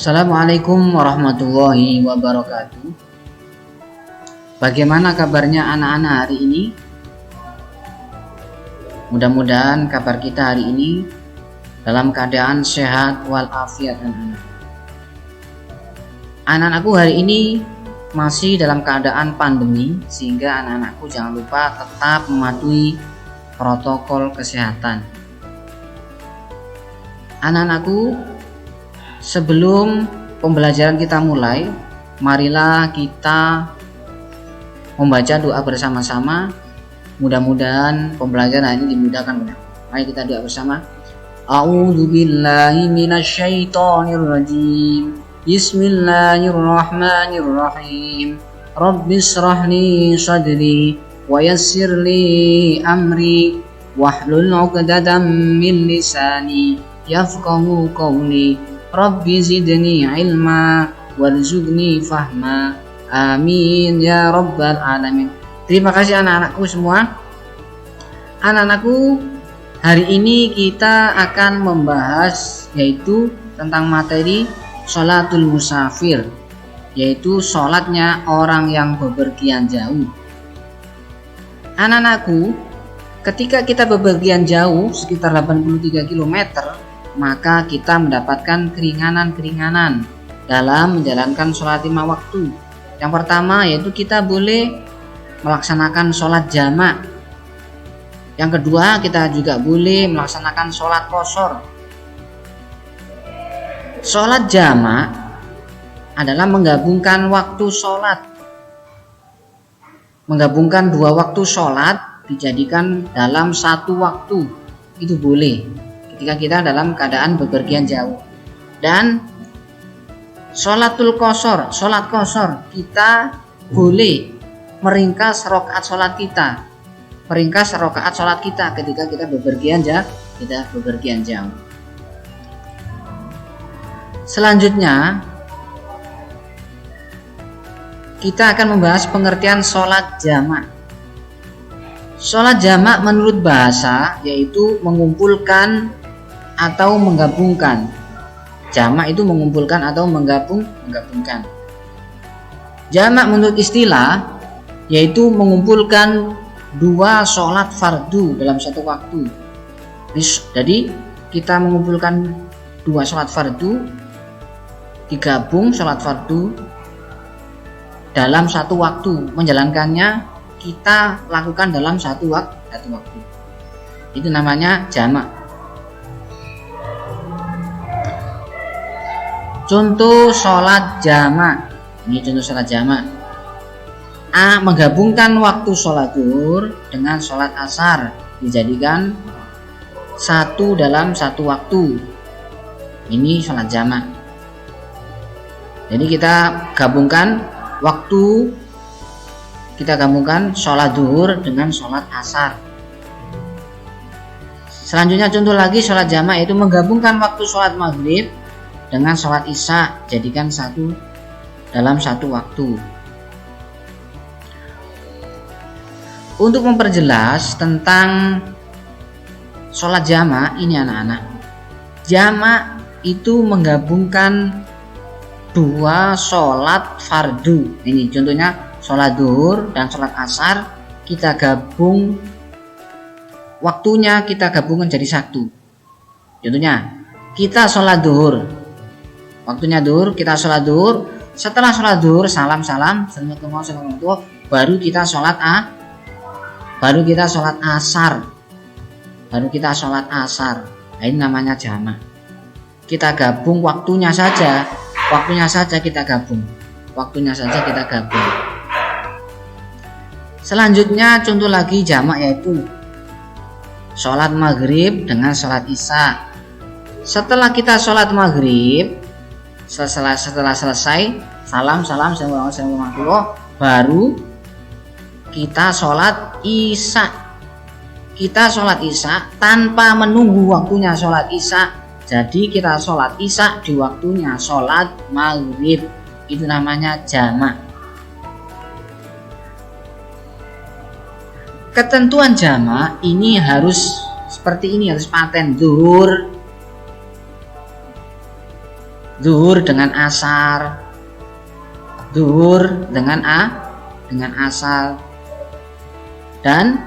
Assalamualaikum warahmatullahi wabarakatuh. Bagaimana kabarnya anak-anak hari ini? Mudah-mudahan kabar kita hari ini dalam keadaan sehat walafiat anak-anak. Anak-anakku hari ini masih dalam keadaan pandemi, sehingga anak-anakku jangan lupa tetap mematuhi protokol kesehatan. Anak-anakku, sebelum pembelajaran kita mulai, marilah kita membaca doa bersama-sama. Mudah-mudahan pembelajaran ini dimudahkan. Mari kita doa bersama. A'udzubillahi minasyaitonirrajim. Bismillahirrahmanirrahim. Rabbis shrahli sadri wa yassirli amri wahlul 'uqdatam min lisani yafqahu qawli. Rabbi zidni ilma warzuqni fahma. Amin ya rabbal alamin. Terima kasih anak-anakku semua. Anak-anakku, hari ini kita akan membahas yaitu tentang materi sholatul musafir, yaitu sholatnya orang yang bepergian jauh. Anak-anakku, ketika kita bepergian jauh sekitar 83 km, maka kita mendapatkan keringanan-keringanan dalam menjalankan sholat 5 waktu. Yang pertama yaitu kita boleh melaksanakan sholat jamak. Yang kedua, kita juga boleh melaksanakan sholat qashar. Sholat jamak adalah menggabungkan waktu sholat, menggabungkan 2 waktu sholat dijadikan dalam 1 waktu. Itu boleh ketika kita dalam keadaan bepergian jauh. Dan sholatul qashar, sholat qashar, kita boleh meringkas rakaat sholat kita, ketika kita bepergian jauh. Selanjutnya kita akan membahas pengertian sholat jamak. Sholat jamak menurut bahasa yaitu mengumpulkan atau menggabungkan. Jamak itu mengumpulkan atau menggabungkan. Jamak menurut istilah yaitu mengumpulkan 2 sholat fardu dalam 1 waktu. Jadi kita mengumpulkan 2 sholat fardu, digabung sholat fardu dalam 1 waktu. Menjalankannya kita lakukan dalam 1 waktu. Itu namanya jamak. Contoh sholat jamak. Ini contoh sholat jamak. A. Menggabungkan waktu sholat zuhur dengan sholat asar, dijadikan 1 dalam 1 waktu. Ini sholat jamak. Jadi kita gabungkan waktu, kita gabungkan sholat zuhur dengan sholat asar. Selanjutnya contoh lagi sholat jamak yaitu menggabungkan waktu sholat maghrib dengan sholat isya, jadikan 1 dalam 1 waktu. Untuk memperjelas tentang sholat jamak ini anak-anak, jamak itu menggabungkan 2 sholat fardu. Ini contohnya sholat zuhur dan sholat asar, kita gabung waktunya, kita gabungkan jadi 1. Contohnya kita sholat zuhur, waktunya zuhur, kita sholat zuhur. Setelah sholat zuhur, salam, baru kita sholat asar. Nah, ini namanya jamak. Kita gabung waktunya saja kita gabung. Selanjutnya contoh lagi jamak yaitu sholat maghrib dengan sholat isya. Setelah kita sholat maghrib, setelah selesai salam, baru kita sholat isya. Kita sholat isya tanpa menunggu waktunya sholat isya. Jadi kita sholat isya di waktunya sholat maghrib. Itu namanya jamak. Ketentuan jamak ini harus seperti ini, harus paten. zuhur dengan asar, zuhur dengan asar, dan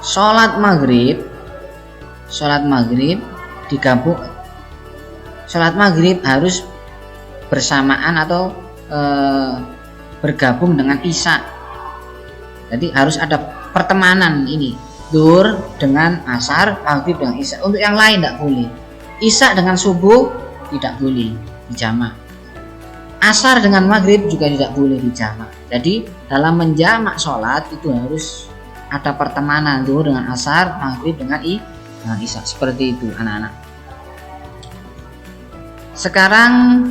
sholat maghrib digabung. Sholat maghrib harus bersamaan atau bergabung dengan isya. Jadi harus ada pertemanan ini, zuhur dengan asar, maghrib dengan isya. Untuk yang lain tidak boleh. Isya dengan subuh tidak boleh dijamak. Asar dengan maghrib juga tidak boleh dijamak. Jadi dalam menjamak sholat itu harus ada pertemanan, zuhur dengan asar, maghrib dengan isya. Seperti itu anak-anak. Sekarang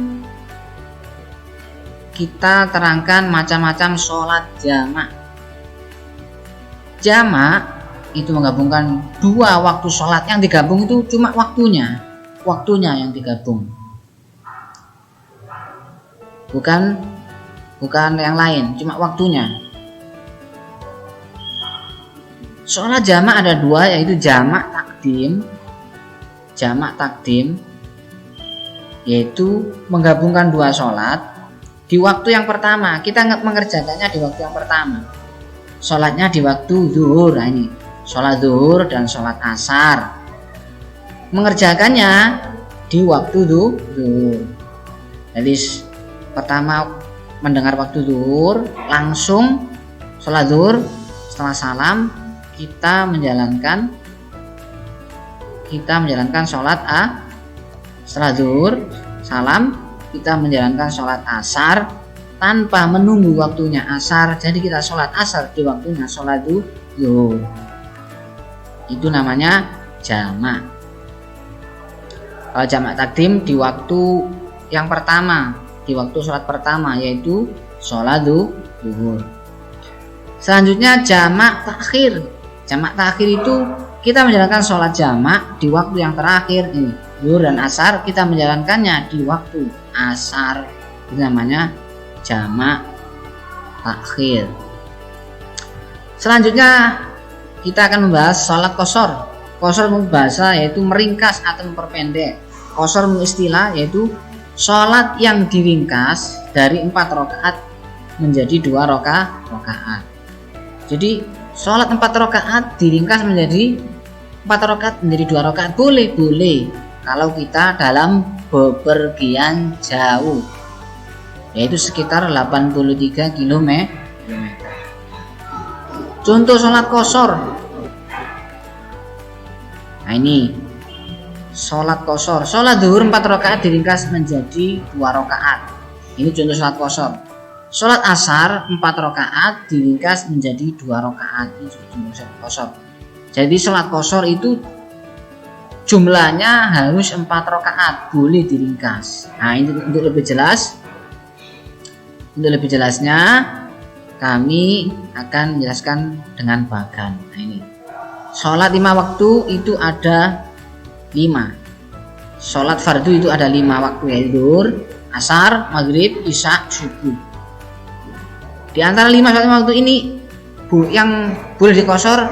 kita terangkan macam-macam sholat jamak. Jamak itu menggabungkan dua waktu sholat. Yang digabung itu cuma waktunya yang digabung, bukan yang lain, cuma waktunya. Sholat jamak ada dua, yaitu jamak takdim, yaitu menggabungkan dua sholat di waktu yang pertama. Kita mengerjakannya di waktu yang pertama. Sholatnya di waktu zuhur. Nah, ini sholat zuhur dan sholat asar. Mengerjakannya di waktu zuhur. Jadi pertama mendengar waktu zuhur, langsung sholat zuhur. Setelah salam kita menjalankan sholat setelah zuhur salam kita menjalankan sholat asar tanpa menunggu waktunya asar. Jadi kita sholat asar di waktunya sholat zuhur. Itu namanya jamak. Kalau jamak takdim di waktu yang pertama, di waktu sholat pertama, yaitu sholat zuhur. Selanjutnya jamak takhir. Jamak takhir itu kita menjalankan sholat jamak di waktu yang terakhir. Ini zuhur dan asar kita menjalankannya di waktu asar. Itu namanya jamak takhir. Selanjutnya kita akan membahas sholat qashar. Qashar bahasa yaitu meringkas atau memperpendek. Qashar istilah yaitu sholat yang diringkas dari 4 rakaat menjadi 2 rakaat. Jadi sholat 4 rakaat diringkas menjadi 4 rakaat menjadi 2 rakaat boleh kalau kita dalam bepergian jauh, yaitu sekitar 83 km. Contoh sholat qashar. Nah ini sholat qashar. Sholat zuhur 4 rakaat diringkas menjadi 2 rakaat. Ini contoh sholat qashar. Sholat asar 4 rakaat diringkas menjadi 2 rakaat. Ini contoh sholat qashar. Jadi sholat qashar itu jumlahnya harus 4 rakaat, boleh diringkas. Nah ini untuk lebih jelasnya kami akan menjelaskan dengan bagan. Nah ini sholat 5 waktu itu ada 5. Sholat fardu itu ada 5 waktu, yaitu zuhur, asar, maghrib, isya, subuh. Di antara 5 sholat waktu ini yang boleh diqashar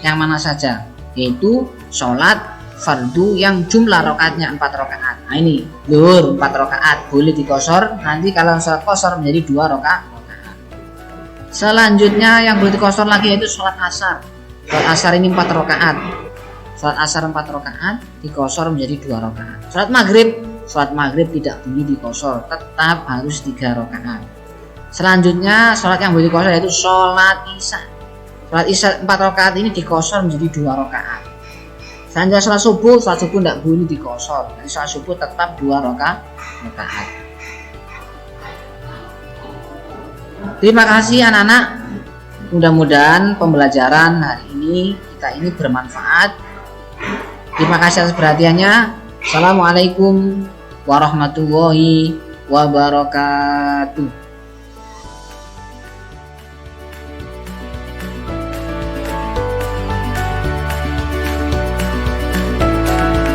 yang mana saja, yaitu sholat fardu yang jumlah rakaatnya 4 rakaat. Nah ini zuhur 4 rakaat boleh diqashar. Nanti kalau sholat qashar menjadi 2 rakaat. Selanjutnya yang boleh diqashar lagi yaitu sholat asar. Sholat asar ini 4 rakaat. Sholat asar 4 rakaat diqashar menjadi 2 rakaat. Sholat maghrib tidak boleh diqashar, tetap harus 3 rakaat. Selanjutnya sholat yang boleh diqashar yaitu sholat isya. Sholat isya 4 rakaat ini diqashar menjadi 2 rakaat. Selanjutnya sholat subuh tidak boleh diqashar. Jadi sholat subuh tetap 2 rakaat. Terima kasih anak-anak. Mudah-mudahan pembelajaran hari ini bermanfaat. Terima kasih atas perhatiannya. Assalamualaikum warahmatullahi wabarakatuh.